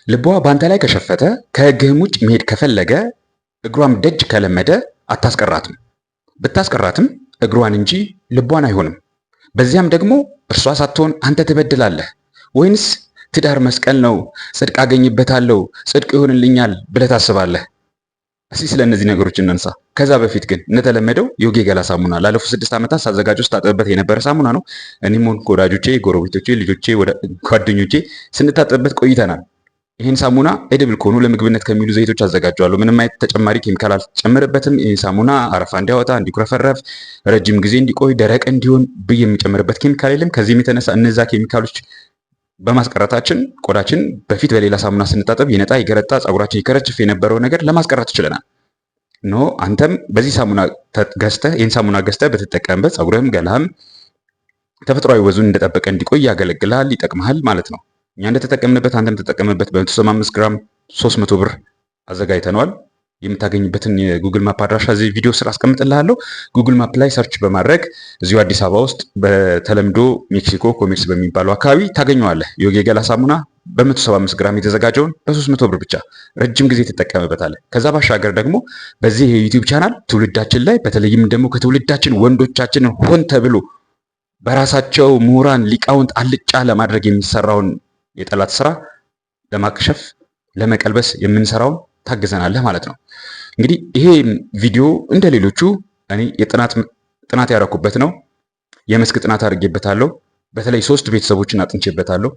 ልቧ ባንተ ላይ ከሸፈተ ከሕግህም ውጭ መሄድ ከፈለገ እግሯም ደጅ ከለመደ አታስቀራትም። ብታስቀራትም እግሯን እንጂ ልቧን አይሆንም። በዚያም ደግሞ እርሷ ሳትሆን አንተ ትበድላለህ። ወይንስ ትዳር መስቀል ነው፣ ጽድቅ አገኝበታለሁ፣ ጽድቅ ይሆንልኛል ብለህ ታስባለህ? እስኪ ስለ እነዚህ ነገሮች እናንሳ። ከዛ በፊት ግን እንደተለመደው ዮጊ የገላ ሳሙና ላለፉት 6 ዓመታት ሳዘጋጀው ስታጠብበት የነበረ ሳሙና ነው። እኔም ሆንኩ ወዳጆቼ፣ ጎረቤቶቼ፣ ልጆቼ፣ ጓደኞቼ ስንታጠብበት ቆይተናል። ይህን ሳሙና ኤድብል ከሆኑ ለምግብነት ከሚሉ ዘይቶች አዘጋጀዋለሁ። ምንም አይነት ተጨማሪ ኬሚካል አልጨምርበትም። ይህ ሳሙና አረፋ እንዲያወጣ፣ እንዲኩረፈረፍ፣ ረጅም ጊዜ እንዲቆይ፣ ደረቅ እንዲሆን ብዬ የሚጨምርበት ኬሚካል የለም። ከዚህም የተነሳ እነዛ ኬሚካሎች በማስቀረታችን ቆዳችን በፊት በሌላ ሳሙና ስንታጠብ ይነጣ፣ ይገረጣ፣ ፀጉራችን ይከረችፍ የነበረው ነገር ለማስቀረት ችለናል። ኖ አንተም በዚህ ሳሙና ገዝተህ ይህን ሳሙና ገዝተህ በተጠቀምበት ፀጉርህም ገላህም ተፈጥሯዊ ወዙን እንደጠበቀ እንዲቆይ ያገለግልሃል፣ ይጠቅምሃል ማለት ነው። እኛ እንደተጠቀምንበት አንተም ተጠቀምበት። በ175 ግራም 300 ብር አዘጋጅተነዋል። የምታገኝበትን የጉግል ማፕ አድራሻ እዚህ ቪዲዮ ስር አስቀምጥልሃለሁ። ጉግል ማፕ ላይ ሰርች በማድረግ እዚሁ አዲስ አበባ ውስጥ በተለምዶ ሜክሲኮ ኮሜርስ በሚባለው አካባቢ ታገኘዋለህ። ዮጊ የገላ ሳሙና በ175 ግራም የተዘጋጀውን በ300 ብር ብቻ ረጅም ጊዜ ትጠቀምበታለህ። ከዛ ባሻገር ደግሞ በዚህ የዩቲዩብ ቻናል ትውልዳችን ላይ በተለይም ደግሞ ከትውልዳችን ወንዶቻችንን ሆን ተብሎ በራሳቸው ምሁራን ሊቃውንት አልጫ ለማድረግ የሚሰራውን የጠላት ስራ ለማክሸፍ ለመቀልበስ የምንሰራውን ታግዘናለህ ማለት ነው። እንግዲህ ይሄ ቪዲዮ እንደ ሌሎቹ እኔ ጥናት ያደረኩበት ነው። የመስክ ጥናት አድርጌበታለሁ። በተለይ 3 ቤተሰቦችን አጥንቼበታለሁ።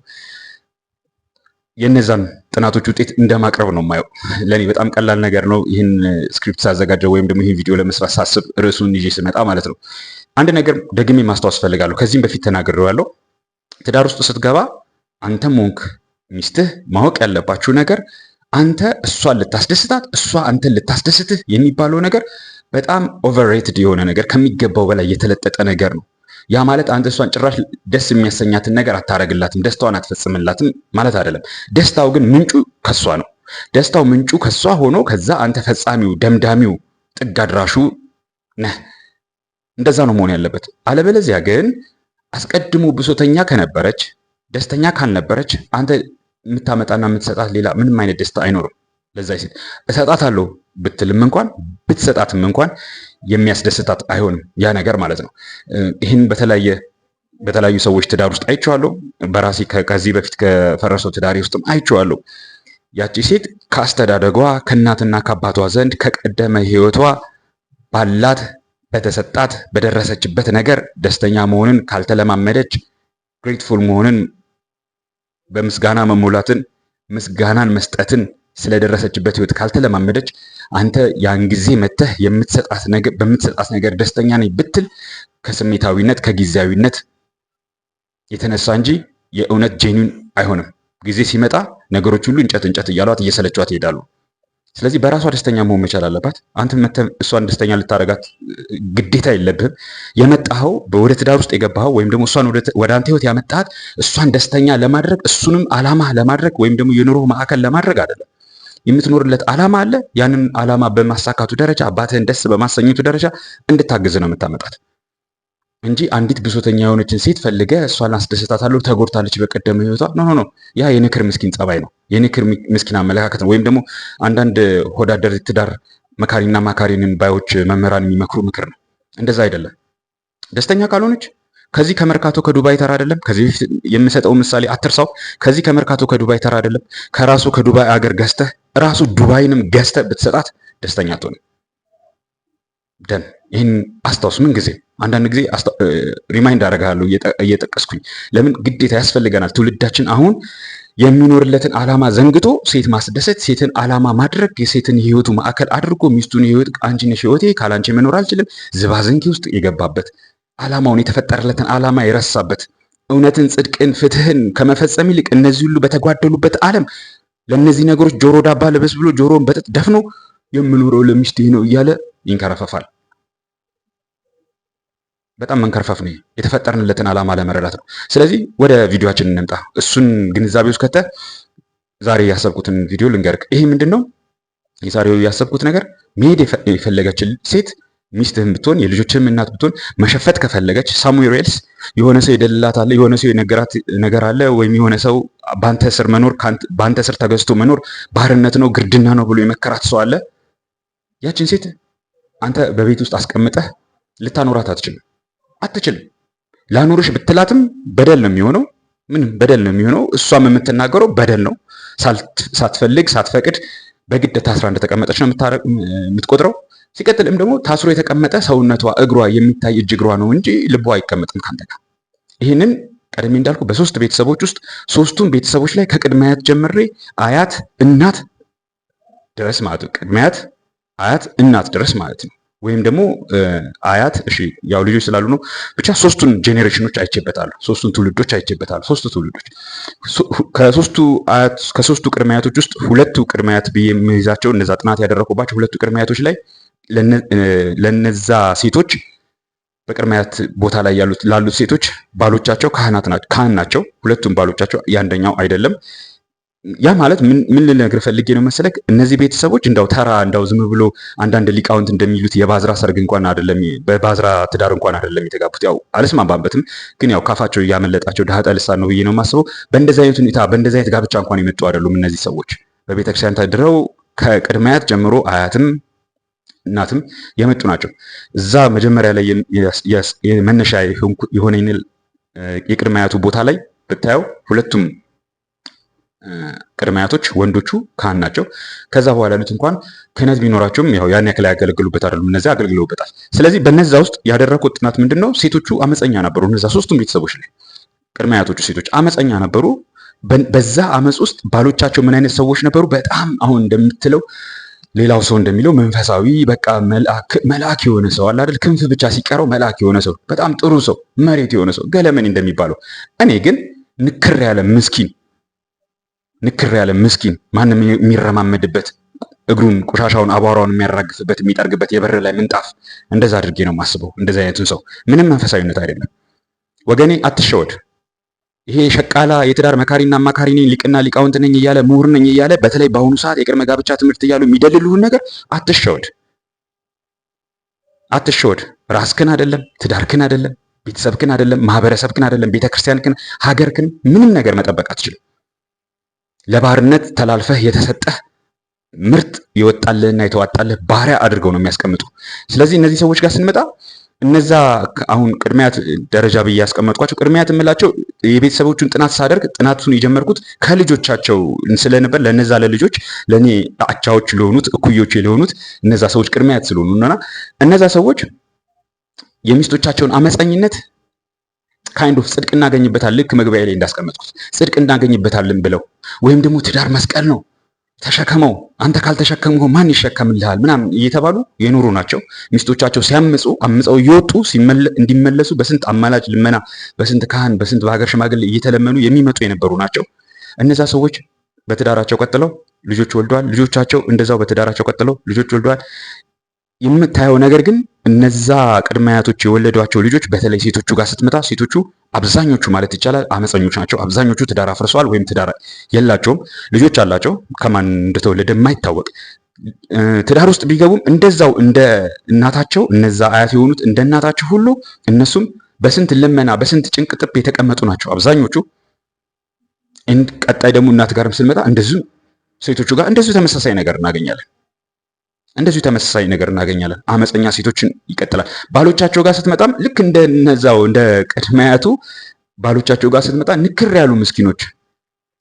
የነዛን ጥናቶች ውጤት እንደማቅረብ ነው የማየው። ለኔ በጣም ቀላል ነገር ነው። ይህን ስክሪፕት ሳዘጋጀው ወይም ደግሞ ይህን ቪዲዮ ለመስራት ሳስብ ርዕሱን ይዤ ስመጣ ማለት ነው። አንድ ነገር ደግሜ ማስታወስ ፈልጋለሁ። ከዚህም በፊት ተናግሬዋለሁ። ትዳር ውስጥ ስትገባ አንተም ሆንክ ሚስትህ ማወቅ ያለባችሁ ነገር አንተ እሷን ልታስደስታት እሷ አንተን ልታስደስትህ የሚባለው ነገር በጣም ኦቨርሬትድ የሆነ ነገር ከሚገባው በላይ የተለጠጠ ነገር ነው። ያ ማለት አንተ እሷን ጭራሽ ደስ የሚያሰኛትን ነገር አታረግላትም፣ ደስታዋን አትፈጽምላትም ማለት አይደለም። ደስታው ግን ምንጩ ከሷ ነው። ደስታው ምንጩ ከሷ ሆኖ ከዛ አንተ ፈጻሚው፣ ደምዳሚው፣ ጥግ አድራሹ ነህ። እንደዛ ነው መሆን ያለበት። አለበለዚያ ግን አስቀድሞ ብሶተኛ ከነበረች ደስተኛ ካልነበረች አንተ የምታመጣና የምትሰጣት ሌላ ምንም አይነት ደስታ አይኖርም። ለዛ ሴት እሰጣታለሁ ብትልም እንኳን ብትሰጣትም እንኳን የሚያስደስታት አይሆንም ያ ነገር ማለት ነው። ይህን በተለያዩ ሰዎች ትዳር ውስጥ አይቼዋለሁ። በራሴ ከዚህ በፊት ከፈረሰው ትዳሬ ውስጥም አይቼዋለሁ። ያቺ ሴት ከአስተዳደጓ ከእናትና ከአባቷ ዘንድ ከቀደመ ሕይወቷ ባላት በተሰጣት በደረሰችበት ነገር ደስተኛ መሆንን ካልተለማመደች ግሬትፉል መሆንን በምስጋና መሞላትን ምስጋናን መስጠትን ስለደረሰችበት ህይወት ካልተለማመደች አንተ ያን ጊዜ መተህ በምትሰጣት ነገር ደስተኛ ነኝ ብትል ከስሜታዊነት ከጊዜያዊነት የተነሳ እንጂ የእውነት ጄኒን አይሆንም። ጊዜ ሲመጣ ነገሮች ሁሉ እንጨት እያሏት እየሰለቿት ይሄዳሉ። ስለዚህ በራሷ ደስተኛ መሆን መቻል አለባት። አንተ መተህ እሷን ደስተኛ ልታረጋት ግዴታ የለብህም። የመጣኸው ወደ ትዳር ውስጥ የገባኸው ወይም ደግሞ እሷን ወደ አንተ ህይወት ያመጣሃት እሷን ደስተኛ ለማድረግ እሱንም ዓላማ ለማድረግ ወይም ደግሞ የኑሮ ማዕከል ለማድረግ አይደለም። የምትኖርለት ዓላማ አለ። ያንን ዓላማ በማሳካቱ ደረጃ አባትህን ደስ በማሰኘቱ ደረጃ እንድታግዝ ነው የምታመጣት እንጂ አንዲት ብሶተኛ የሆነችን ሴት ፈልገ እሷን አስደስታታለሁ ተጎድታለች በቀደመ ህይወቷ ኖ ያ የንክር ምስኪን ጸባይ ነው። የንክር ምስኪን አመለካከት ነው። ወይም ደግሞ አንዳንድ ሆዳደር ትዳር መካሪና ማካሪንን ባዮች መምህራን የሚመክሩ ምክር ነው። እንደዛ አይደለም። ደስተኛ ካልሆነች ከዚህ ከመርካቶ ከዱባይ ተራ አይደለም። ከዚህ በፊት የምሰጠው ምሳሌ አትርሳው። ከዚህ ከመርካቶ ከዱባይ ተራ አይደለም። ከራሱ ከዱባይ አገር ገዝተህ ራሱ ዱባይንም ገዝተህ ብትሰጣት ደስተኛ አትሆንም። ደን ይህን አስታውስ። ምን ጊዜ አንዳንድ ጊዜ ሪማይንድ አደርግሃለሁ እየጠቀስኩኝ። ለምን ግዴታ ያስፈልገናል። ትውልዳችን አሁን የሚኖርለትን ዓላማ ዘንግቶ ሴት ማስደሰት፣ ሴትን ዓላማ ማድረግ፣ የሴትን ህይወቱ ማዕከል አድርጎ ሚስቱን ህይወት አንቺ ነሽ ህይወቴ ካላንቺ መኖር አልችልም ዝባዝንኪ ውስጥ የገባበት ዓላማውን የተፈጠረለትን ዓላማ የረሳበት እውነትን፣ ጽድቅን፣ ፍትህን ከመፈጸም ይልቅ እነዚህ ሁሉ በተጓደሉበት ዓለም ለእነዚህ ነገሮች ጆሮ ዳባ ልበስ ብሎ ጆሮን በጥጥ ደፍኖ የምኖረው ለሚስቴ ነው እያለ ይንከረፈፋል። በጣም መንከርፈፍ ነው። የተፈጠርንለትን ዓላማ ለመረዳት ነው። ስለዚህ ወደ ቪዲዮአችን እንምጣ። እሱን ግንዛቤ ውስጥ ከተህ ዛሬ ያሰብኩትን ቪዲዮ ልንገርክ። ይሄ ምንድነው? የዛሬው ያሰብኩት ነገር መሄድ የፈለገችን ሴት ሚስትህም ብትሆን የልጆችህም እናት ብትሆን መሸፈት ከፈለገች ሳሙኤል ኤልስ የሆነ ሰው የደልላት አለ፣ የሆነ ሰው የነገራት ነገር አለ፣ ወይም የሆነ ሰው ባንተ ስር መኖር ባንተ ስር ተገዝቶ መኖር ባርነት ነው ግርድና ነው ብሎ የመከራት ሰው አለ። ያችን ሴት አንተ በቤት ውስጥ አስቀምጠህ ልታኖራት አትችልም። ላኖርሽ ብትላትም በደል ነው የሚሆነው። ምንም በደል ነው የሚሆነው። እሷም የምትናገረው በደል ነው። ሳትፈልግ ሳትፈቅድ በግድ ታስራ እንደተቀመጠች ነው የምትቆጥረው። ሲቀጥልም ደግሞ ታስሮ የተቀመጠ ሰውነቷ እግሯ የሚታይ እጅ እግሯ ነው እንጂ ልቧ አይቀመጥም ካንተ ጋር። ይህንን ቀደም እንዳልኩ በሶስት ቤተሰቦች ውስጥ ሶስቱም ቤተሰቦች ላይ ከቅድመ አያት ጀምሬ አያት እናት ድረስ ማለት ነው። ቅድመ አያት አያት እናት ድረስ ማለት ነው። ወይም ደግሞ አያት እሺ፣ ያው ልጆች ስላሉ ነው። ብቻ ሶስቱን ጄኔሬሽኖች አይቼበታለሁ። ሶስቱን ትውልዶች አይቼበታለሁ። ሶስቱ ትውልዶች ከሶስቱ ቅድመ አያቶች ውስጥ ሁለቱ ቅድመ አያት ብዬ የሚይዛቸው እነዛ ጥናት ያደረኩባቸው ሁለቱ ቅድመ አያቶች ላይ ለነዛ ሴቶች በቅድመ አያት ቦታ ላይ ላሉት ሴቶች ባሎቻቸው ካህን ናቸው። ሁለቱም ባሎቻቸው፣ ያንደኛው አይደለም። ያ ማለት ምን ልነግርህ ፈልጌ ነው መሰለክ፣ እነዚህ ቤተሰቦች እንዳው ዝም ብሎ አንዳንድ ሊቃውንት እንደሚሉት የባዝራ ሰርግ እንኳን አይደለም፣ በባዝራ ትዳር እንኳን አይደለም የተጋቡት። ያው አልስማማበትም፣ ግን ያው ካፋቸው እያመለጣቸው ዳህጠ ልሳን ነው ብዬ ነው የማስበው። በእንደዚህ አይነት ሁኔታ በእንደዚህ አይነት ጋብቻ እንኳን የመጡ አይደሉም እነዚህ ሰዎች። በቤተክርስቲያን ተድረው ከቅድመ አያት ጀምሮ አያትም እናትም የመጡ ናቸው። እዛ መጀመሪያ ላይ መነሻ የሆነኝ የቅድመ አያቱ ቦታ ላይ ብታየው ሁለቱም ቅድመ አያቶች ወንዶቹ ካህን ናቸው። ከዛ በኋላ ያሉት እንኳን ክህነት ቢኖራቸውም ያው ያን ያክል ያገለግሉበት አይደሉም። እነዚያ አገልግለውበታል። ስለዚህ በነዛ ውስጥ ያደረኩት ጥናት ምንድነው? ሴቶቹ አመፀኛ ነበሩ። እነዛ ሶስቱም ቤተሰቦች ላይ ቅድመ አያቶቹ ሴቶች አመፀኛ ነበሩ። በዛ አመፅ ውስጥ ባሎቻቸው ምን አይነት ሰዎች ነበሩ? በጣም አሁን እንደምትለው ሌላው ሰው እንደሚለው መንፈሳዊ በቃ መልአክ የሆነ ሰው አለ አይደል? ክንፍ ብቻ ሲቀረው መልአክ የሆነ ሰው፣ በጣም ጥሩ ሰው፣ መሬት የሆነ ሰው ገለመኔ እንደሚባለው። እኔ ግን ንክር ያለ ምስኪን ማንም የሚረማመድበት እግሩን ቆሻሻውን አቧራውን የሚያራግፍበት የሚጠርግበት የበር ላይ ምንጣፍ እንደዛ አድርጌ ነው የማስበው። እንደዛ አይነቱን ሰው ምንም መንፈሳዊነት አይደለም ወገኔ፣ አትሸወድ። ይሄ ሸቃላ የትዳር መካሪና አማካሪ ነኝ ሊቅና ሊቃውንት ነኝ እያለ ምሁር ነኝ እያለ በተለይ በአሁኑ ሰዓት የቅድመ ጋብቻ ትምህርት እያሉ የሚደልሉህን ነገር አትሸወድ። ራስክን አይደለም፣ ትዳርክን አይደለም፣ ቤተሰብክን አይደለም፣ ማህበረሰብክን አይደለም፣ ቤተክርስቲያንክን፣ ሀገርክን ምንም ነገር መጠበቅ አትችልም። ለባርነት ተላልፈህ የተሰጠህ ምርጥ የወጣልህና የተዋጣልህ ባሪያ አድርገው ነው የሚያስቀምጡ። ስለዚህ እነዚህ ሰዎች ጋር ስንመጣ እነዛ አሁን ቅድመ አያት ደረጃ ብዬ ያስቀመጥኳቸው ቅድመ አያት የምላቸው የቤተሰቦቹን ጥናት ሳደርግ ጥናቱን የጀመርኩት ከልጆቻቸው ስለነበር ለነዛ ለልጆች ለኔ አቻዎች ለሆኑት እኩዮቼ ለሆኑት እነዛ ሰዎች ቅድመ አያት ስለሆኑና እነዛ ሰዎች የሚስቶቻቸውን አመፀኝነት ካይንድ ኦፍ ጽድቅ እናገኝበታል፣ ልክ መግቢያ ላይ እንዳስቀመጥኩት ጽድቅ እናገኝበታልን ብለው ወይም ደግሞ ትዳር መስቀል ነው ተሸከመው፣ አንተ ካልተሸከምከው ማን ይሸከምልሃል ምናምን እየተባሉ የኖሩ ናቸው። ሚስቶቻቸው ሲያምፁ አምፀው እየወጡ እንዲመለሱ በስንት አማላጅ ልመና፣ በስንት ካህን፣ በስንት በሀገር ሽማግሌ እየተለመኑ የሚመጡ የነበሩ ናቸው። እነዛ ሰዎች በትዳራቸው ቀጥለው ልጆች ወልደዋል። ልጆቻቸው እንደዛው በትዳራቸው ቀጥለው ልጆች ወልደዋል። የምታየው ነገር ግን እነዛ ቅድመ አያቶች የወለዷቸው ልጆች በተለይ ሴቶቹ ጋር ስትመጣ ሴቶቹ አብዛኞቹ ማለት ይቻላል አመፀኞች ናቸው። አብዛኞቹ ትዳር አፍርሰዋል ወይም ትዳር የላቸውም። ልጆች አላቸው ከማን እንደተወለደ የማይታወቅ። ትዳር ውስጥ ቢገቡም እንደዛው እንደ እናታቸው እነዛ አያት የሆኑት እንደ እናታቸው ሁሉ እነሱም በስንት ልመና በስንት ጭንቅ ጥብ የተቀመጡ ናቸው አብዛኞቹ። ቀጣይ ደግሞ እናት ጋርም ስንመጣ እንደዚሁ ሴቶቹ ጋር እንደዚሁ ተመሳሳይ ነገር እናገኛለን። አመፀኛ ሴቶችን ይቀጥላል። ባሎቻቸው ጋር ስትመጣም ልክ እንደነዛው እንደ ቅድመ አያቱ ባሎቻቸው ጋር ስትመጣ ንክር ያሉ ምስኪኖች፣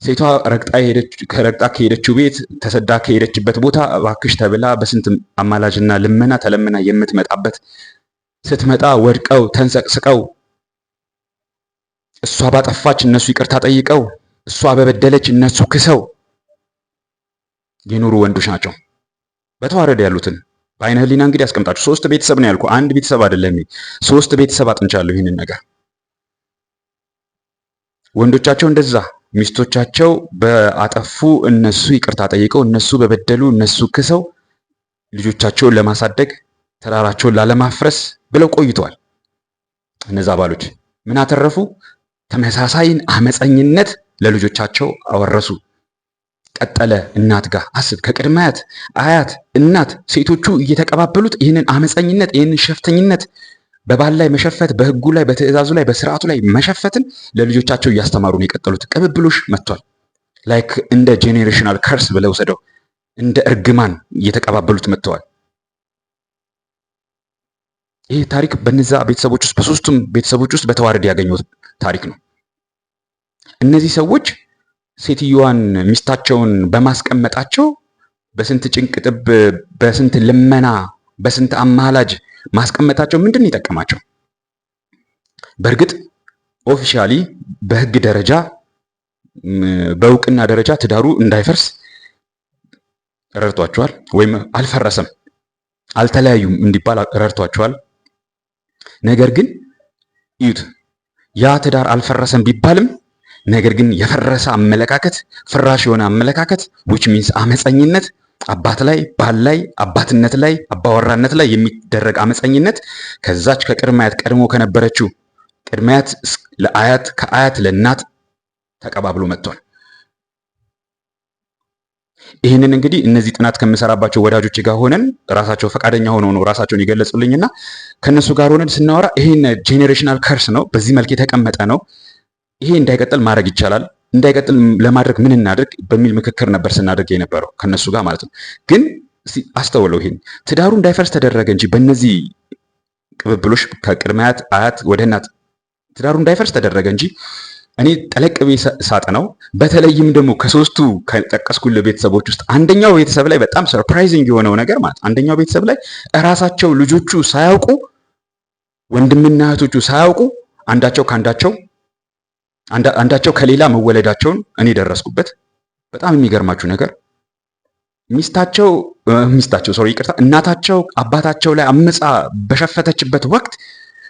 ሴቷ ረግጣ ከሄደችው ቤት ተሰዳ ከሄደችበት ቦታ እባክሽ ተብላ በስንት አማላጅና ልመና ተለምና የምትመጣበት ስትመጣ ወድቀው ተንሰቅስቀው እሷ ባጠፋች እነሱ ይቅርታ ጠይቀው እሷ በበደለች እነሱ ክሰው የኖሩ ወንዶች ናቸው። በተዋረድ ያሉትን በአይነ ህሊና እንግዲህ ያስቀምጣችሁ። ሶስት ቤተሰብ ነው ያልኩ፣ አንድ ቤተሰብ አይደለም። ሶስት ቤተሰብ አጥንቻለሁ ይህንን ነገር። ወንዶቻቸው እንደዛ ሚስቶቻቸው በአጠፉ እነሱ ይቅርታ ጠይቀው እነሱ በበደሉ እነሱ ክሰው ልጆቻቸውን ለማሳደግ ተራራቸውን ላለማፍረስ ብለው ቆይተዋል። እነዛ ባሎች ምን አተረፉ? ተመሳሳይን አመፀኝነት ለልጆቻቸው አወረሱ። ቀጠለ እናት ጋር አስብ። ከቅድመ አያት፣ አያት፣ እናት ሴቶቹ እየተቀባበሉት ይህንን አመፀኝነት፣ ይህንን ሸፍተኝነት በባል ላይ መሸፈት፣ በህጉ ላይ፣ በትዕዛዙ ላይ፣ በስርዓቱ ላይ መሸፈትን ለልጆቻቸው እያስተማሩ ነው የቀጠሉት። ቅብብሎሽ መጥቷል። ላይክ እንደ ጄኔሬሽናል ከርስ ብለው ወሰደው እንደ እርግማን እየተቀባበሉት መጥተዋል። ይህ ታሪክ በነዛ ቤተሰቦች ውስጥ በሶስቱም ቤተሰቦች ውስጥ በተዋረድ ያገኘው ታሪክ ነው። እነዚህ ሰዎች ሴትዮዋን ሚስታቸውን በማስቀመጣቸው በስንት ጭንቅ ጥብ፣ በስንት ልመና፣ በስንት አማላጅ ማስቀመጣቸው ምንድን ነው የጠቀማቸው? በእርግጥ ኦፊሻሊ በህግ ደረጃ በእውቅና ደረጃ ትዳሩ እንዳይፈርስ ረድቷቸዋል፣ ወይም አልፈረሰም አልተለያዩም እንዲባል ረድቷቸዋል። ነገር ግን እዩት፣ ያ ትዳር አልፈረሰም ቢባልም ነገር ግን የፈረሰ አመለካከት፣ ፍራሽ የሆነ አመለካከት which means አመፀኝነት፣ አባት ላይ፣ ባል ላይ፣ አባትነት ላይ፣ አባወራነት ላይ የሚደረግ አመፀኝነት ከዛች ከቅድማያት ቀድሞ ከነበረችው ቅድማያት ለአያት፣ ከአያት ለእናት ተቀባብሎ መጥቷል። ይህንን እንግዲህ እነዚህ ጥናት ከምሰራባቸው ወዳጆች ጋር ሆነን ራሳቸው ፈቃደኛ ሆነው ነው ራሳቸውን የገለጹልኝና ከነሱ ጋር ሆነን ስናወራ ይሄን ጄኔሬሽናል ከርስ ነው፣ በዚህ መልክ የተቀመጠ ነው፣ ይሄ እንዳይቀጥል ማድረግ ይቻላል፣ እንዳይቀጥል ለማድረግ ምን እናድርግ በሚል ምክክር ነበር ስናደርግ የነበረው ከነሱ ጋር ማለት ነው። ግን አስተውለው ይሄን ትዳሩ እንዳይፈርስ ተደረገ እንጂ በእነዚህ ቅብብሎሽ ከቅድማያት አያት ወደ እናት ትዳሩ እንዳይፈርስ ተደረገ እንጂ እኔ ጠለቅ ብዬ ሳጠናው በተለይም ደግሞ ከሶስቱ ከጠቀስኩልህ ቤተሰቦች ውስጥ አንደኛው ቤተሰብ ላይ በጣም ሰርፕራይዚንግ የሆነው ነገር ማለት አንደኛው ቤተሰብ ላይ እራሳቸው ልጆቹ ሳያውቁ ወንድምና እህቶቹ ሳያውቁ አንዳቸው ከሌላ መወለዳቸውን እኔ ደረስኩበት። በጣም የሚገርማችሁ ነገር እናታቸው አባታቸው ላይ አምፃ በሸፈተችበት ወቅት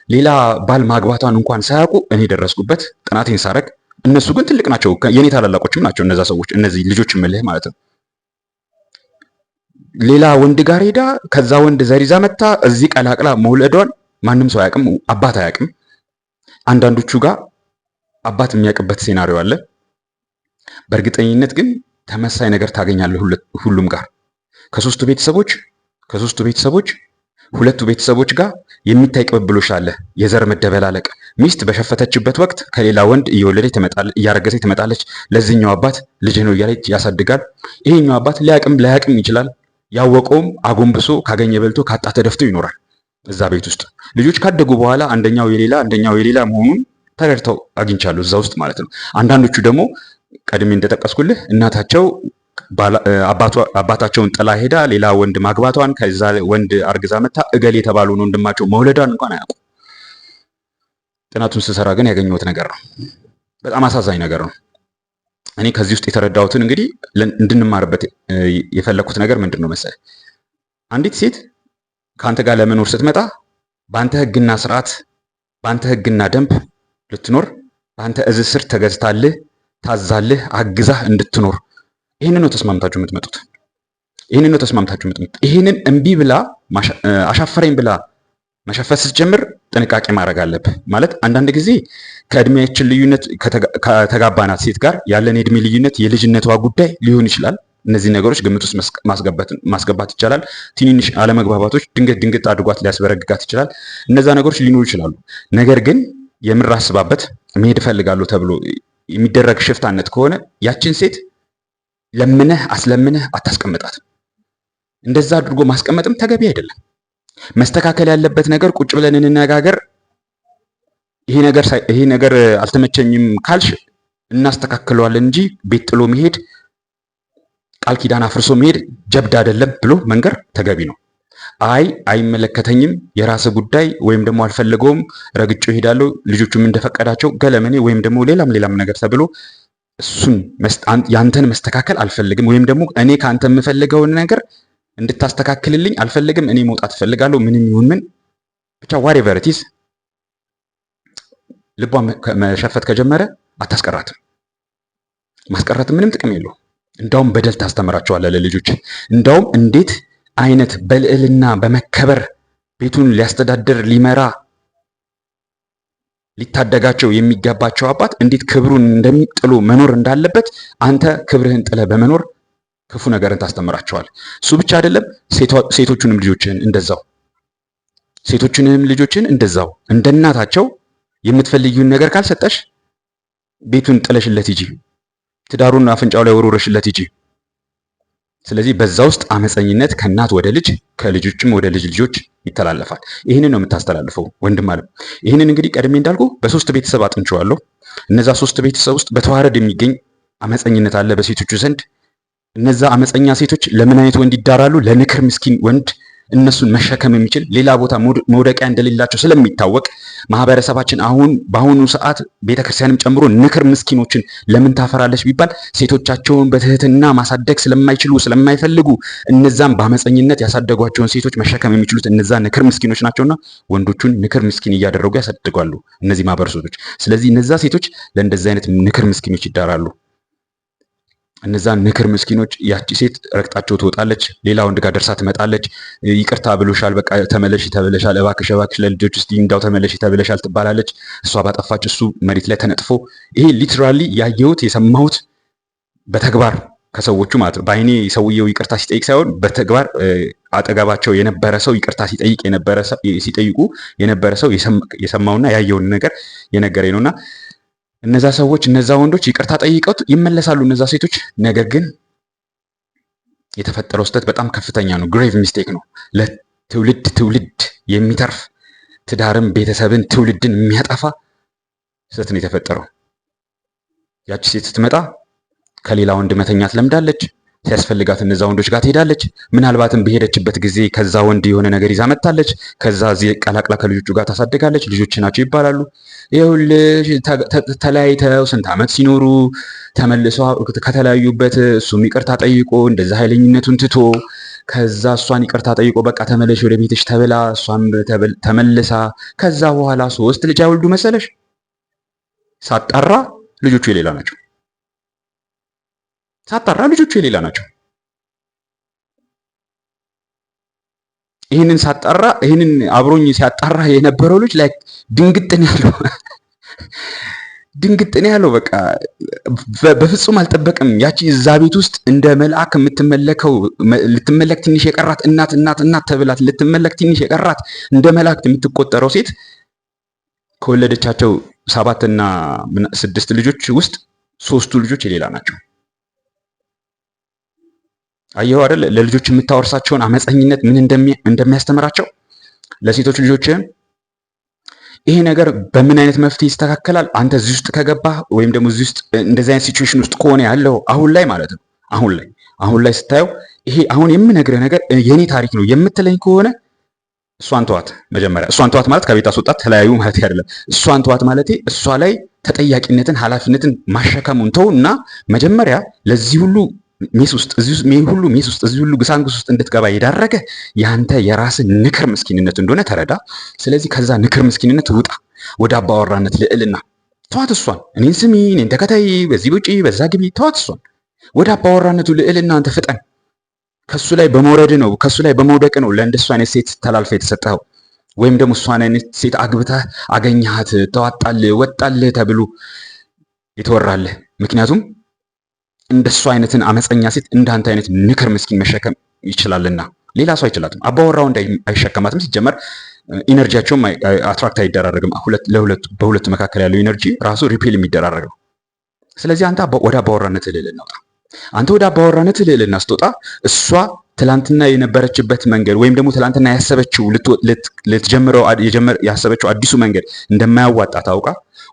ሌላ ባል ማግባቷን እንኳን ሳያውቁ እኔ ደረስኩበት ጥናቴን ሳረግ። እነሱ ግን ትልቅ ናቸው፣ የኔ ታላላቆችም ናቸው እነዛ ሰዎች፣ እነዚህ ልጆች ምልህ ማለት ነው። ሌላ ወንድ ጋር ሄዳ ከዛ ወንድ ዘር ይዛ መታ እዚህ ቀላቅላ መውለዷን ማንም ሰው አያውቅም፣ አባት አያውቅም። አንዳንዶቹ ጋር አባት የሚያውቅበት ሴናሪዮ አለ። በእርግጠኝነት ግን ተመሳይ ነገር ታገኛለህ ሁሉም ጋር። ከሶስቱ ቤተሰቦች ሁለቱ ቤተሰቦች ጋር የሚታይ ቅብብሎሽ አለ። የዘር መደበላለቅ። ሚስት በሸፈተችበት ወቅት ከሌላ ወንድ እየወለደች እያረገዘች ትመጣለች። ለዚህኛው አባት ልጅ ነው እያለች ያሳድጋል። ይሄኛው አባት ላያቅም ይችላል። ያወቀውም አጎንብሶ ካገኘ በልቶ ካጣ ተደፍቶ ይኖራል እዛ ቤት ውስጥ። ልጆች ካደጉ በኋላ አንደኛው የሌላ መሆኑን ተረድተው አግኝቻለሁ እዛ ውስጥ ማለት ነው። አንዳንዶቹ ደግሞ ቀድሜ እንደጠቀስኩልህ እናታቸው አባታቸውን ጥላ ሄዳ ሌላ ወንድ ማግባቷን ከዛ ወንድ አርግዛ መታ እገሌ የተባለውን ወንድማቸው መውለዷን እንኳን አያውቁም። ጥናቱን ስሰራ ግን ያገኘሁት ነገር ነው። በጣም አሳዛኝ ነገር ነው። እኔ ከዚህ ውስጥ የተረዳሁትን እንግዲህ እንድንማርበት የፈለኩት ነገር ምንድን ነው መሰለህ? አንዲት ሴት ከአንተ ጋር ለመኖር ስትመጣ በአንተ ሕግና ስርዓት፣ በአንተ ሕግና ደንብ ልትኖር፣ በአንተ እዝዝ ስር ተገዝታልህ፣ ታዛልህ፣ አግዛህ እንድትኖር ይህንን ነው ተስማምታችሁ የምትመጡት። ይህንን እምቢ ብላ አሻፈረኝ ብላ መሸፈት ስትጀምር ጥንቃቄ ማድረግ አለብህ። ማለት አንዳንድ ጊዜ ከእድሜያችን ልዩነት ከተጋባናት ሴት ጋር ያለን የእድሜ ልዩነት የልጅነቷ ጉዳይ ሊሆን ይችላል። እነዚህ ነገሮች ግምት ውስጥ ማስገባት ይቻላል። ትንንሽ አለመግባባቶች ድንገት አድርጓት ሊያስበረግጋት ይችላል። እነዛ ነገሮች ሊኖሩ ይችላሉ። ነገር ግን የምር አስባበት መሄድ እፈልጋለሁ ተብሎ የሚደረግ ሽፍታነት ከሆነ ያችን ሴት ለምነህ አስለምነህ አታስቀምጣትም። እንደዛ አድርጎ ማስቀመጥም ተገቢ አይደለም። መስተካከል ያለበት ነገር ቁጭ ብለን እንነጋገር። ይሄ ነገር አልተመቸኝም ካልሽ እናስተካክለዋለን እንጂ ቤት ጥሎ መሄድ፣ ቃል ኪዳን አፍርሶ መሄድ ጀብድ አይደለም ብሎ መንገር ተገቢ ነው። አይመለከተኝም፣ የራስ ጉዳይ ወይም ደግሞ አልፈለገውም፣ ረግጮ ይሄዳለሁ፣ ልጆቹም እንደፈቀዳቸው ገለመኔ ወይም ደግሞ ሌላም ነገር ተብሎ እሱን ያንተን መስተካከል አልፈልግም ወይም ደግሞ እኔ ከአንተ የምፈልገውን ነገር እንድታስተካክልልኝ አልፈልግም፣ እኔ መውጣት እፈልጋለሁ፣ ምንም ይሁን ምን ብቻ whatever it is። ልቧ መሸፈት ከጀመረ አታስቀራትም። ማስቀራት ምንም ጥቅም የለውም። እንዳውም በደል ታስተምራቸዋለህ ለልጆች። እንዳውም እንዴት አይነት በልዕልና በመከበር ቤቱን ሊያስተዳድር ሊመራ ሊታደጋቸው የሚገባቸው አባት እንዴት ክብሩን እንደሚጥሉ መኖር እንዳለበት አንተ ክብርህን ጥለህ በመኖር ክፉ ነገርን ታስተምራቸዋል። እሱ ብቻ አይደለም፣ ሴቶቹንም ልጆችን እንደዛው እንደ እናታቸው የምትፈልጊውን ነገር ካልሰጠሽ ቤቱን ጥለሽለት ሂጂ፣ ትዳሩን አፍንጫው ላይ ወርውረሽለት ሂጂ። ስለዚህ በዛ ውስጥ አመፀኝነት ከእናት ወደ ልጅ ከልጆችም ወደ ልጅ ልጆች ይተላለፋል። ይህንን ነው የምታስተላልፈው ወንድም አለም። ይህንን እንግዲህ ቀድሜ እንዳልኩ በሶስት ቤተሰብ አጥንቼዋለሁ። እነዛ ሶስት ቤተሰብ ውስጥ በተዋረድ የሚገኝ አመፀኝነት አለ በሴቶቹ ዘንድ። እነዛ አመፀኛ ሴቶች ለምን አይነት ወንድ ይዳራሉ? ለንክር ምስኪን ወንድ፣ እነሱን መሸከም የሚችል ሌላ ቦታ መውደቂያ እንደሌላቸው ስለሚታወቅ ማህበረሰባችን በአሁኑ ሰዓት ቤተክርስቲያንም ጨምሮ ንክር ምስኪኖችን ለምን ታፈራለች ቢባል ሴቶቻቸውን በትህትና ማሳደግ ስለማይፈልጉ እነዛም በአመፀኝነት ያሳደጓቸውን ሴቶች መሸከም የሚችሉት እነዛ ንክር ምስኪኖች ናቸውና ወንዶቹን ንክር ምስኪን እያደረጉ ያሳድጋሉ እነዚህ ማህበረሰቦች። ስለዚህ እነዛ ሴቶች ለእንደዚህ አይነት ንክር ምስኪኖች ይዳራሉ። እነዛ ንክር ምስኪኖች ያቺ ሴት ረግጣቸው ትወጣለች፣ ሌላ ወንድ ጋር ደርሳ ትመጣለች። ይቅርታ ብሎሻል፣ በቃ ተመለሽ ተብለሻል፣ እባክሽ ለልጆች እስቲ እንዳው ተመለሽ ተብለሻል ትባላለች። እሷ ባጠፋች እሱ መሬት ላይ ተነጥፎ፣ ይሄ ሊትራሊ ያየሁት የሰማሁት በተግባር ከሰዎቹ ማለት ነው። በአይኔ ሰውየው ይቅርታ ሲጠይቅ ሳይሆን በተግባር አጠገባቸው የነበረ ሰው ይቅርታ ሲጠይቁ የነበረ ሰው የሰማውና ያየውን ነገር የነገረኝ ነውና እነዛ ሰዎች እነዛ ወንዶች ይቅርታ ጠይቀውት ይመለሳሉ እነዛ ሴቶች። ነገር ግን የተፈጠረው ስህተት በጣም ከፍተኛ ነው። ግሬቭ ሚስቴክ ነው። ለትውልድ የሚተርፍ ትዳርም፣ ቤተሰብን፣ ትውልድን የሚያጠፋ ስህተት ነው የተፈጠረው። ያቺ ሴት ስትመጣ ከሌላ ወንድ መተኛት ለምዳለች። ሲያስፈልጋት እነዛ ወንዶች ጋር ትሄዳለች። ምናልባትም በሄደችበት ጊዜ ከዛ ወንድ የሆነ ነገር ይዛ መጣለች። ከዛ እዚህ ቀላቅላ ከልጆቹ ጋር ታሳድጋለች። ልጆች ናቸው ይባላሉ። ይኸውልሽ ተለያይተው ስንት ዓመት ሲኖሩ ተመልሰው ከተለያዩበት እሱም ይቅርታ ጠይቆ እንደዛ ኃይለኝነቱን ትቶ ከዛ እሷን ይቅርታ ጠይቆ በቃ ተመለሽ ወደ ቤትሽ ተብላ እሷም ተመልሳ ከዛ በኋላ 3 ልጅ አይወልዱ መሰለሽ። ሳጣራ ልጆቹ የሌላ ናቸው። ይህንን አብሮኝ ሲያጣራ የነበረው ልጅ ላይ ድንግጥ ነው ያለው። በቃ በፍጹም አልጠበቅም። ያቺ እዛ ቤት ውስጥ እንደ መልአክ ልትመለክ ትንሽ የቀራት እናት ተብላት ልትመለክ ትንሽ የቀራት እንደ መላእክት የምትቆጠረው ሴት ከወለደቻቸው 7 እና 6 ልጆች ውስጥ 3ቱ ልጆች የሌላ ናቸው። አየሁ አይደል? ለልጆች የምታወርሳቸውን አመፀኝነት ምን እንደሚያስተምራቸው ለሴቶች ልጆች። ይሄ ነገር በምን አይነት መፍትሄ ይስተካከላል? አንተ እዚህ ውስጥ ከገባህ ወይም ደግሞ እዚህ ውስጥ እንደዚህ አይነት ሲቹዌሽን ውስጥ ከሆነ ያለው አሁን ላይ ማለት ነው። አሁን ላይ ስታየው ይሄ አሁን የምነግርህ ነገር የኔ ታሪክ ነው የምትለኝ ከሆነ እሷን ተዋት። መጀመሪያ እሷን ተዋት ማለት ከቤት አስወጣት ተለያዩ ማለት አይደለም። እሷን ተዋት ማለት እሷ ላይ ተጠያቂነትን ኃላፊነትን ማሸከሙን ተው እና መጀመሪያ ለዚህ ሁሉ ሚስ ውስጥ እዚህ ሁሉ ግሳንግስ ውስጥ እንድትገባ የዳረገ ያንተ የራስ ንክር ምስኪንነት እንደሆነ ተረዳ። ስለዚህ ከዛ ንክር ምስኪንነት ውጣ፣ ወደ አባወራነት ልዕልና ተዋት። እሷን እኔን ስሚ፣ እኔን ተከታይ፣ በዚህ ውጪ በዛ ግቢ፣ ተዋት እሷን። ወደ አባወራነቱ ልዕልና አንተ ፍጠን። ከሱ ላይ በመውረድ ነው፣ ከሱ ላይ በመውደቅ ነው ለእንደሱ አይነት ሴት ተላልፈ የተሰጠኸው። ወይም ደግሞ እሷን አይነት ሴት አግብተህ አገኘሃት፣ ተዋጣልህ፣ ወጣልህ ተብሎ የተወራልህ። ምክንያቱም እንደሱ አይነትን አመፀኛ ሴት እንዳንተ አይነት ንክር ምስኪን መሸከም ይችላልና ሌላ ሰው አይችላትም። አባወራው አይሸከማትም። ሲጀመር ኢነርጂያቸውም አትራክት አይደራረግም። በሁለቱ መካከል ያለው ኢነርጂ ራሱ ሪፔል የሚደራረግ ነው። ስለዚህ አንተ ወደ አባወራነት ልዕልና ውጣ። አንተ ወደ አባወራነት ልዕልና ስትወጣ እሷ ትላንትና የነበረችበት መንገድ ወይም ደግሞ ትላንትና ያሰበችው ልትጀምረው ያሰበችው አዲሱ መንገድ እንደማያዋጣ ታውቃ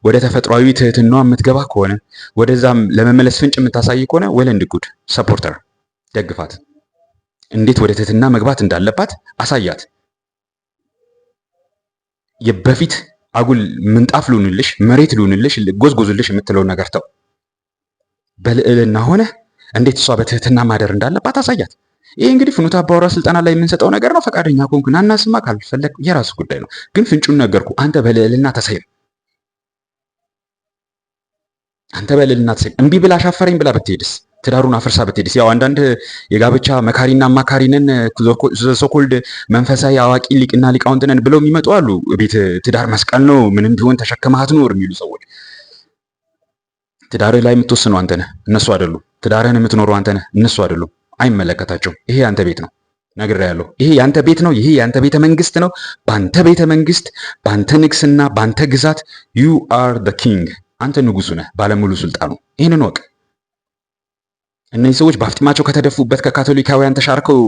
ወደ ተፈጥሯዊ ትህትናዋ የምትገባ ከሆነ ወደዛም ለመመለስ ፍንጭ የምታሳይ ከሆነ ወለንድ ጉድ ሰፖርተር ደግፋት። እንዴት ወደ ትህትና መግባት እንዳለባት አሳያት። የበፊት አጉል ምንጣፍ ልሁንልሽ፣ መሬት ልሁንልሽ፣ ጎዝጎዝልሽ የምትለውን ነገር ተው። በልዕልና ሆነ እንዴት እሷ በትህትና ማደር እንዳለባት አሳያት። ይሄ እንግዲህ ፍኖተ አባወራ ስልጠና ላይ የምንሰጠው ነገር ነው። ፈቃደኛ ከሆንክ ና እናስማ፣ ካልፈለግ የራሱ ጉዳይ ነው። ግን ፍንጩን ነገርኩ። አንተ በልዕልና ተሰይም። አንተ በልዕልና ተሰይም። እምቢ ብላ አሻፈረኝ ብላ ብትሄድስ? ትዳሩን አፍርሳ ብትሄድስ? ያው አንዳንድ የጋብቻ መካሪና አማካሪነን ሶኮልድ መንፈሳዊ አዋቂ ሊቅና ሊቃውንት ነን ብለው የሚመጡ አሉ። ቤት ትዳር መስቀል ነው፣ ምንም ቢሆን ተሸክመሃት ኖር የሚሉ ሰዎች። ትዳርህ ላይ የምትወስነው አንተ ነህ፣ እነሱ አይደሉም። ትዳርህን የምትኖረው አንተ ነህ፣ እነሱ አይደሉም። አይመለከታቸውም። ይሄ ያንተ ቤት ነው፣ ነግሬሃለሁ። ይሄ ያንተ ቤት ነው። ይሄ ያንተ ቤተ መንግስት ነው። ባንተ ቤተ መንግስት፣ ባንተ ንግስና፣ ባንተ ግዛት ዩ አር ዘ ኪንግ። አንተ ንጉሱ ነህ፣ ባለሙሉ ስልጣኑ። ይህንን ወቅ እነዚህ ሰዎች በአፍጢማቸው ከተደፉበት ከካቶሊካውያን ተሻርከው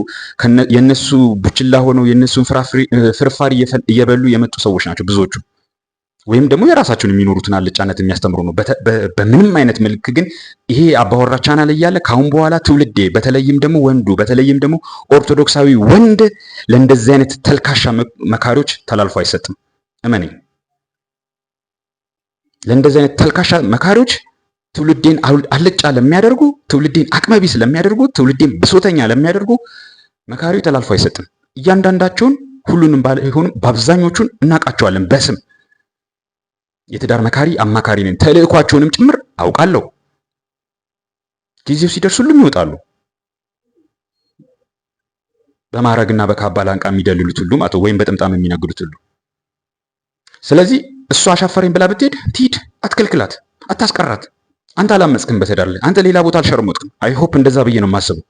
የነሱ ቡችላ ሆነው የነሱን ፍርፋሪ እየበሉ የመጡ ሰዎች ናቸው ብዙዎቹ። ወይም ደግሞ የራሳቸውን የሚኖሩትን አልጫነት የሚያስተምሩ ነው። በምንም አይነት መልክ ግን ይሄ አባወራ ቻናል እያለ ካሁን በኋላ ትውልዴ፣ በተለይም ደግሞ ወንዱ፣ በተለይም ደግሞ ኦርቶዶክሳዊ ወንድ ለእንደዚህ አይነት ተልካሻ መካሪዎች ተላልፎ አይሰጥም። እመኔ፣ ለእንደዚህ አይነት ተልካሻ መካሪዎች፣ ትውልዴን አልጫ ለሚያደርጉ፣ ትውልዴን አቅመቢስ ለሚያደርጉ፣ ትውልዴን ብሶተኛ ለሚያደርጉ መካሪው ተላልፎ አይሰጥም። እያንዳንዳቸውን ሁሉንም ባይሆንም በአብዛኞቹን እናውቃቸዋለን በስም። የትዳር መካሪ አማካሪ ነን፣ ተልእኳቸውንም ጭምር አውቃለሁ። ጊዜው ሲደርስ ሁሉም ይወጣሉ። በማዕረግና በካባ ላንቃ የሚደልሉት ሁሉ ማለት ወይም በጥምጣም የሚነግዱት ሁሉ። ስለዚህ እሷ አሻፈረኝ ብላ ብትሄድ ትሂድ፣ አትከልክላት፣ አታስቀራት። አንተ አላመጽክም በትዳር ላይ፣ አንተ ሌላ ቦታ አልሸርሞጥክም። አይ ሆፕ እንደዛ ብዬ ነው የማስበው።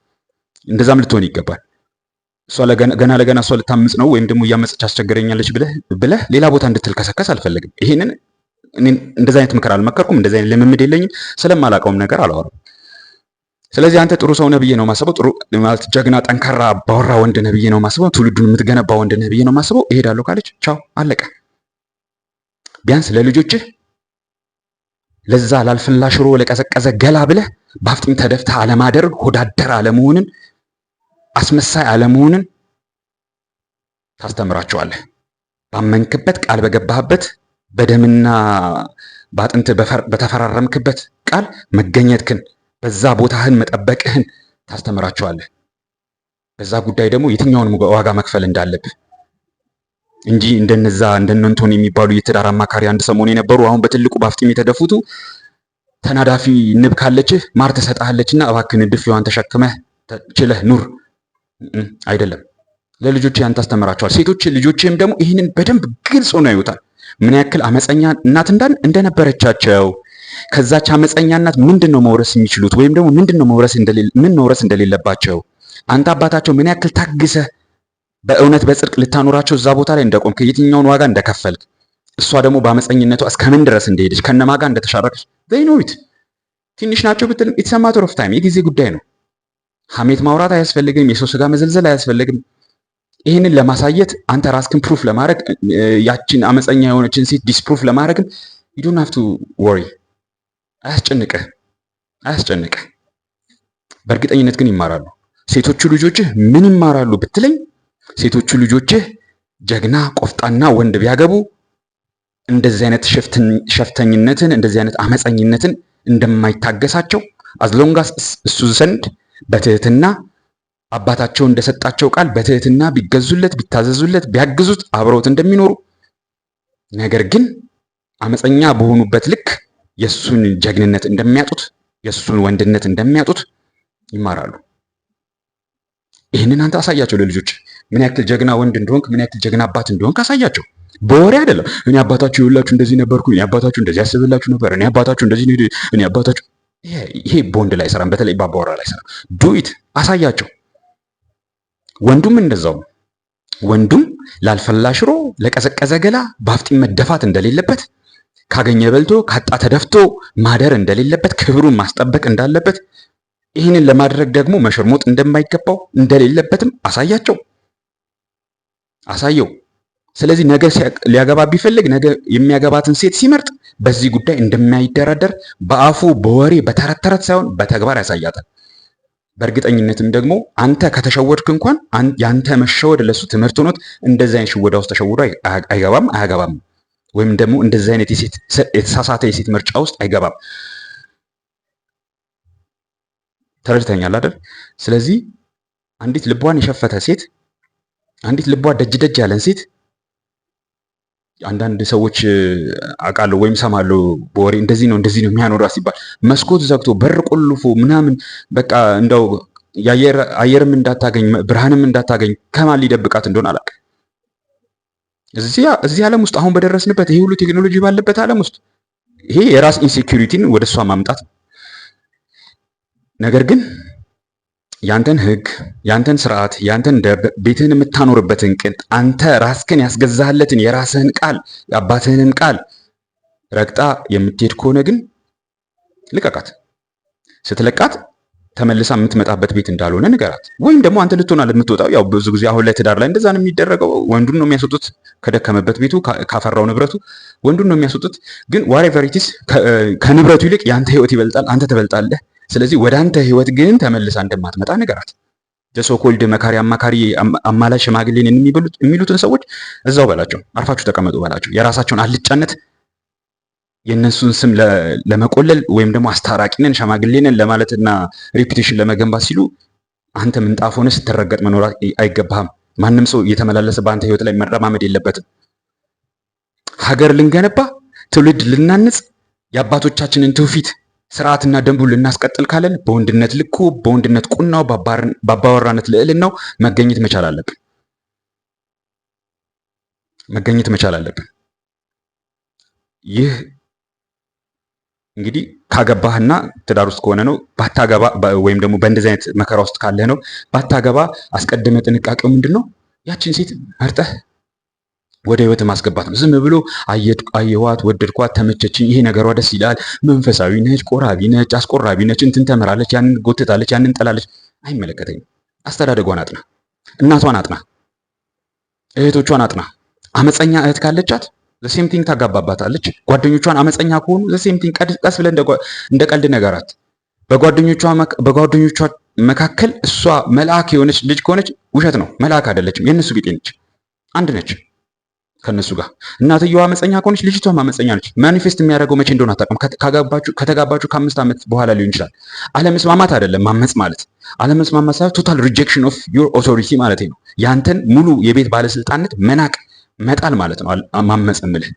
እንደዛም ልትሆን ይገባል። እሷ ገና ለገና እሷ ልታምጽ ነው ወይም ደግሞ እያመጸች አስቸገረኛለች ብለህ ሌላ ቦታ እንድትልከሰከስ አልፈልግም። ይሄንን እንደዛ አይነት ምክር አልመከርኩም። እንደዛ አይነት ልምምድ የለኝም። ስለማላውቀውም ነገር አላወራም። ስለዚህ አንተ ጥሩ ሰው ነህ ብዬ ነው የማስበው። ጥሩ ማለት ጀግና፣ ጠንካራ ባወራ ወንድ ነህ ብዬ ነው የማስበው። ትውልዱን የምትገነባ ወንድ ነህ ብዬ ነው የማስበው። እሄዳለሁ ካለች ቻው፣ አለቀ። ቢያንስ ለልጆችህ ለዛ ላልፍላ ሽሮ ለቀዘቀዘ ገላ ብለህ በአፍጢም ተደፍተህ አለማደር፣ ሆዳደር አለመሆንን፣ አስመሳይ አለመሆንን ታስተምራቸዋለህ። ባመንክበት ቃል በገባህበት በደምና በአጥንት በተፈራረምክበት ቃል መገኘትክን በዛ ቦታህን መጠበቅህን ታስተምራቸዋለህ። በዛ ጉዳይ ደግሞ የትኛውን ዋጋ መክፈል እንዳለብህ እንጂ እንደነዛ እንደነንቶን የሚባሉ የትዳር አማካሪ አንድ ሰሞን የነበሩ አሁን በትልቁ በአፍጢም የተደፉቱ ተናዳፊ ንብ ካለችህ ማር ትሰጥሃለችና እባክህ ንድፊዋን ተሸክመህ ችለህ ኑር አይደለም። ለልጆች ያን ታስተምራቸዋል። ሴቶች ልጆችም ደግሞ ይህንን በደንብ ግልጽ ሆነው ያዩታል። ምን ያክል አመፀኛ እናት እንደነበረቻቸው፣ ከዛች አመፀኛ እናት ምንድነው መውረስ የሚችሉት ወይም ደግሞ ምንድነው መውረስ እንደሌለባቸው፣ አንተ አባታቸው ምን ያክል ታግሰህ በእውነት በጽድቅ ልታኖራቸው እዛ ቦታ ላይ እንደቆምክ፣ የትኛውን ዋጋ እንደከፈልክ፣ እሷ ደግሞ በአመፀኝነቷ እስከምን ድረስ እንደሄደች ከነማጋ እንደተሻረከች ዘይኖዊት ትንሽ ናቸው ብትልም ኢትስ አ ማተር ኦፍ ታይም፣ የጊዜ ጉዳይ ነው። ሐሜት ማውራት አያስፈልግም። የሰው ስጋ መዘልዘል አያስፈልግም። ይህንን ለማሳየት አንተ ራስክን ፕሩፍ ለማድረግ ያችን አመፀኛ የሆነችን ሴት ዲስፕሩፍ ለማድረግም you don't have to worry። አያስጨንቅህ። በእርግጠኝነት ግን ይማራሉ። ሴቶቹ ልጆችህ ምን ይማራሉ ብትለኝ፣ ሴቶቹ ልጆችህ ጀግና ቆፍጣና ወንድ ቢያገቡ እንደዚህ አይነት ሸፍተኝነትን እንደዚህ አይነት አመፀኝነትን እንደማይታገሳቸው አዝሎንጋስ እሱ ዘንድ በትህትና አባታቸው እንደሰጣቸው ቃል በትህትና ቢገዙለት፣ ቢታዘዙለት፣ ቢያግዙት አብረውት እንደሚኖሩ፣ ነገር ግን አመፀኛ በሆኑበት ልክ የሱን ጀግንነት እንደሚያጡት፣ የሱን ወንድነት እንደሚያጡት ይማራሉ። ይህንን አንተ አሳያቸው ለልጆች። ምን ያክል ጀግና ወንድ እንደሆንክ፣ ምን ያክል ጀግና አባት እንደሆንክ አሳያቸው። በወሬ አይደለም። እኔ አባታችሁ ይኸውላችሁ እንደዚህ ነበርኩ፣ እኔ አባታችሁ እንደዚህ ያስብላችሁ ነበር፣ እኔ አባታችሁ እንደዚህ ነው፣ እኔ አባታችሁ። ይሄ በወንድ ላይ ሰራም፣ በተለይ በአባወራ ላይ ሰራም። ዱኢት አሳያቸው። ወንዱም እንደዛው። ወንዱም ላልፈላ ሽሮ ለቀዘቀዘ ገላ በአፍጢም መደፋት እንደሌለበት፣ ካገኘ በልቶ ካጣ ተደፍቶ ማደር እንደሌለበት፣ ክብሩን ማስጠበቅ እንዳለበት፣ ይህንን ለማድረግ ደግሞ መሸርሞጥ እንደማይገባው እንደሌለበትም አሳየው። ስለዚህ ነገ ሊያገባ ቢፈልግ ነገ የሚያገባትን ሴት ሲመርጥ በዚህ ጉዳይ እንደማይደራደር በአፉ በወሬ በተረት ተረት ሳይሆን በተግባር ያሳያታል። በእርግጠኝነትም ደግሞ አንተ ከተሸወድክ እንኳን ያንተ መሸወድ ለሱ ትምህርት ሆኖት እንደዚህ አይነት ሽወዳ ውስጥ ተሸውዶ አያገባም። ወይም ደግሞ እንደዚህ አይነት የተሳሳተ የሴት ምርጫ ውስጥ አይገባም። ተረድተኛል አይደል? ስለዚህ አንዲት ልቧን የሸፈተ ሴት፣ አንዲት ልቧ ደጅ ያለን ሴት፣ አንዳንድ ሰዎች አውቃለሁ ወይም ሰማለሁ በወሬ እንደዚህ ነው የሚያኖራት ሲባል መስኮት ዘግቶ በር ቆልፎ ምናምን በቃ እንደው አየርም እንዳታገኝ ብርሃንም እንዳታገኝ ከማን ሊደብቃት እንደሆነ አላውቅም። እዚህ ዓለም ውስጥ አሁን በደረስንበት ይሄ ሁሉ ቴክኖሎጂ ባለበት ዓለም ውስጥ ይሄ የራስ ኢንሴኪዩሪቲን ወደ እሷ ማምጣት ነው። ነገር ግን ያንተን ህግ፣ ያንተን ስርዓት፣ ያንተን ደንብ፣ ቤትህን የምታኖርበትን ቅጥ፣ አንተ ራስህን ያስገዛህለትን የራስህን ቃል፣ የአባትህንን ቃል ረግጣ የምትሄድ ከሆነ ግን ልቀቃት። ስትለቃት ተመልሳ የምትመጣበት ቤት እንዳልሆነ ንገራት። ወይም ደግሞ አንተ ልትሆና የምትወጣው ያው ብዙ ጊዜ አሁን ላይ ትዳር ላይ እንደዛ ነው የሚደረገው። ወንዱን ነው የሚያስወጡት ከደከመበት ቤቱ ካፈራው ንብረቱ ወንዱን ነው የሚያስወጡት። ግን ዋሬቨር ኢትስ ከንብረቱ ይልቅ የአንተ ህይወት ይበልጣል፣ አንተ ትበልጣለህ። ስለዚህ ወደ አንተ ህይወት ግን ተመልሳ እንደማትመጣ ንገራት። ሶኮልድ መካሪ፣ አማካሪ፣ አማላጅ፣ ሽማግሌን የሚሉትን ሰዎች እዛው በላቸው፣ አርፋችሁ ተቀመጡ በላቸው። የራሳቸውን አልጫነት የእነሱን ስም ለመቆለል ወይም ደግሞ አስታራቂነን ሸማግሌነን ለማለትና ሬፑቴሽን ለመገንባት ሲሉ አንተ ምንጣፍ ሆነ ስትረገጥ መኖር አይገባህም። ማንም ሰው እየተመላለሰ በአንተ ህይወት ላይ መረማመድ የለበትም። ሀገር ልንገነባ፣ ትውልድ ልናንጽ፣ የአባቶቻችንን ትውፊት ስርዓትና ደንቡን ልናስቀጥል ካለን በወንድነት ልኩ፣ በወንድነት ቁናው፣ በአባወራነት ልዕልናው መገኘት መቻል አለብን። ይህ እንግዲህ ካገባህና ትዳር ውስጥ ከሆነ ነው። ባታገባ ወይም ደግሞ በእንደዚህ አይነት መከራ ውስጥ ካለህ ነው። ባታገባ አስቀድመ ጥንቃቄው ምንድን ነው? ያችን ሴት መርጠህ ወደ ህይወት ማስገባት ነው። ዝም ብሎ አየኋት፣ ወደድኳት፣ ተመቸችኝ፣ ይሄ ነገሯ ደስ ይላል፣ መንፈሳዊ ነች፣ ቆራቢ ነች፣ አስቆራቢ ነች፣ እንትን ተምራለች፣ ያንን ጎትታለች፣ ያንን ጠላለች፣ አይመለከተኝም። አስተዳደጓን አጥና፣ እናቷን አጥና፣ እህቶቿን አጥና። አመፀኛ እህት ካለቻት ዘሴም ቲንግ ታጋባባታለች። ጓደኞቿን አመፀኛ ከሆኑ ዘሴም ቲንግ ቀስ ብለህ እንደ ቀልድ ነገራት። በጓደኞቿ መካከል እሷ መልአክ የሆነች ልጅ ከሆነች ውሸት ነው፣ መልአክ አይደለችም፣ የእነሱ ቢጤ ነች፣ አንድ ነች ከነሱ ጋር። እናትየዋ አመፀኛ ከሆነች ልጅቷም አመፀኛ ነች። ማኒፌስት የሚያደርገው መቼ እንደሆነ አታውቅም። ከተጋባችሁ ከ5 ዓመት በኋላ ሊሆን ይችላል። አለመስማማት አይደለም ማመፅ ማለት። አለመስማማት ሳይሆን ቶታል ሪጀክሽን ኦፍ ዩር ኦቶሪቲ ማለት ነው። ያንተን ሙሉ የቤት ባለስልጣንነት መናቅ መጣል ማለት ነው ማመፅ እምልህ።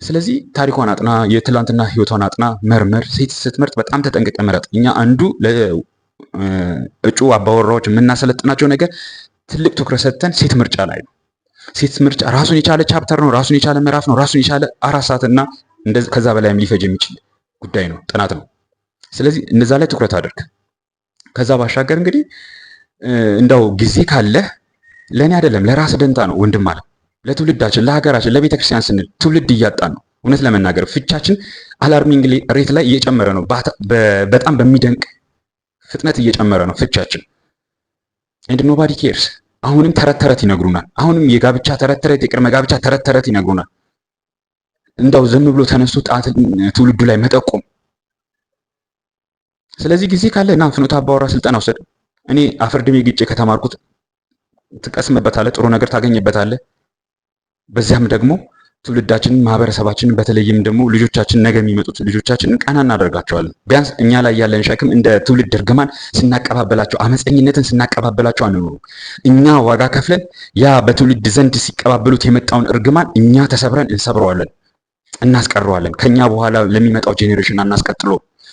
ስለዚህ ታሪኳን አጥና፣ የትላንትና ህይወቷን አጥና፣ መርመር። ሴት ስትመርጥ በጣም ተጠንቅቀ መረጥ። እኛ አንዱ ለእጩ አባወራዎች የምናሰለጥናቸው ነገር ትልቅ ትኩረት ሰጥተን ሴት ምርጫ ላይ ነው። ሴት ምርጫ ራሱን የቻለ ቻፕተር ነው፣ ራሱን የቻለ ምዕራፍ ነው፣ ራሱን የቻለ 4 ሰዓትና ከዛ በላይም ሊፈጅ የሚችል ጉዳይ ነው፣ ጥናት ነው። ስለዚህ እነዛ ላይ ትኩረት አድርግ። ከዛ ባሻገር እንግዲህ እንዳው ጊዜ ካለ ለእኔ አይደለም ለራስ ደንታ ነው ወንድም አለ ለትውልዳችን፣ ለሀገራችን፣ ለቤተክርስቲያን ስንል ትውልድ እያጣን ነው። እውነት ለመናገር ፍቻችን አላርሚንግ ሬት ላይ እየጨመረ ነው። በጣም በሚደንቅ ፍጥነት እየጨመረ ነው ፍቻችን። ኤንድ ኖባዲ ኬርስ። አሁንም ተረት ተረት ይነግሩናል። አሁንም የጋብቻ ተረት ተረት፣ የቅድመ ጋብቻ ተረት ተረት ይነግሩናል። እንዳው ዝም ብሎ ተነስቶ ጣት ትውልዱ ላይ መጠቆም። ስለዚህ ጊዜ ካለ እና ፍኖተ አባወራ ስልጠና ውሰድ። እኔ አፈርድሜ ግጬ ከተማርኩት ትቀስምበታለህ፣ ጥሩ ነገር ታገኝበታለህ። በዚያም ደግሞ ትውልዳችንን፣ ማህበረሰባችንን፣ በተለይም ደግሞ ልጆቻችን፣ ነገ የሚመጡት ልጆቻችንን ቀና እናደርጋቸዋለን። ቢያንስ እኛ ላይ ያለን ሸክም እንደ ትውልድ እርግማን ስናቀባበላቸው፣ አመፀኝነትን ስናቀባበላቸው አንኑሩ። እኛ ዋጋ ከፍለን ያ በትውልድ ዘንድ ሲቀባበሉት የመጣውን እርግማን እኛ ተሰብረን እንሰብረዋለን፣ እናስቀረዋለን። ከኛ በኋላ ለሚመጣው ጄኔሬሽን አናስቀጥሎ።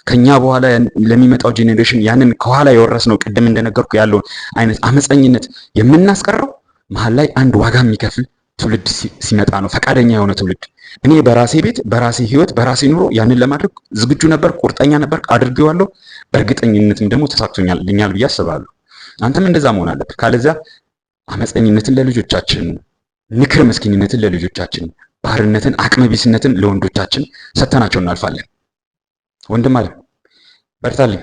ከኛ በኋላ ለሚመጣው ጄኔሬሽን ያንን ከኋላ የወረስነው ቅድም እንደነገርኩ ያለውን አይነት አመፀኝነት የምናስቀረው መሀል ላይ አንድ ዋጋ የሚከፍል ትውልድ ሲመጣ ነው። ፈቃደኛ የሆነ ትውልድ። እኔ በራሴ ቤት፣ በራሴ ህይወት፣ በራሴ ኑሮ ያንን ለማድረግ ዝግጁ ነበር፣ ቁርጠኛ ነበር፣ አድርጌዋለሁ። በእርግጠኝነትም ደግሞ ተሳክቶኛል ብዬ አስባለሁ። አንተም እንደዛ መሆን አለብህ። ካለዚያ አመፀኝነትን ለልጆቻችን፣ ንክር መስኪንነትን ለልጆቻችን፣ ባርነትን፣ አቅመቢስነትን ለወንዶቻችን ሰተናቸው እናልፋለን። ወንድም አለ በርታልኝ።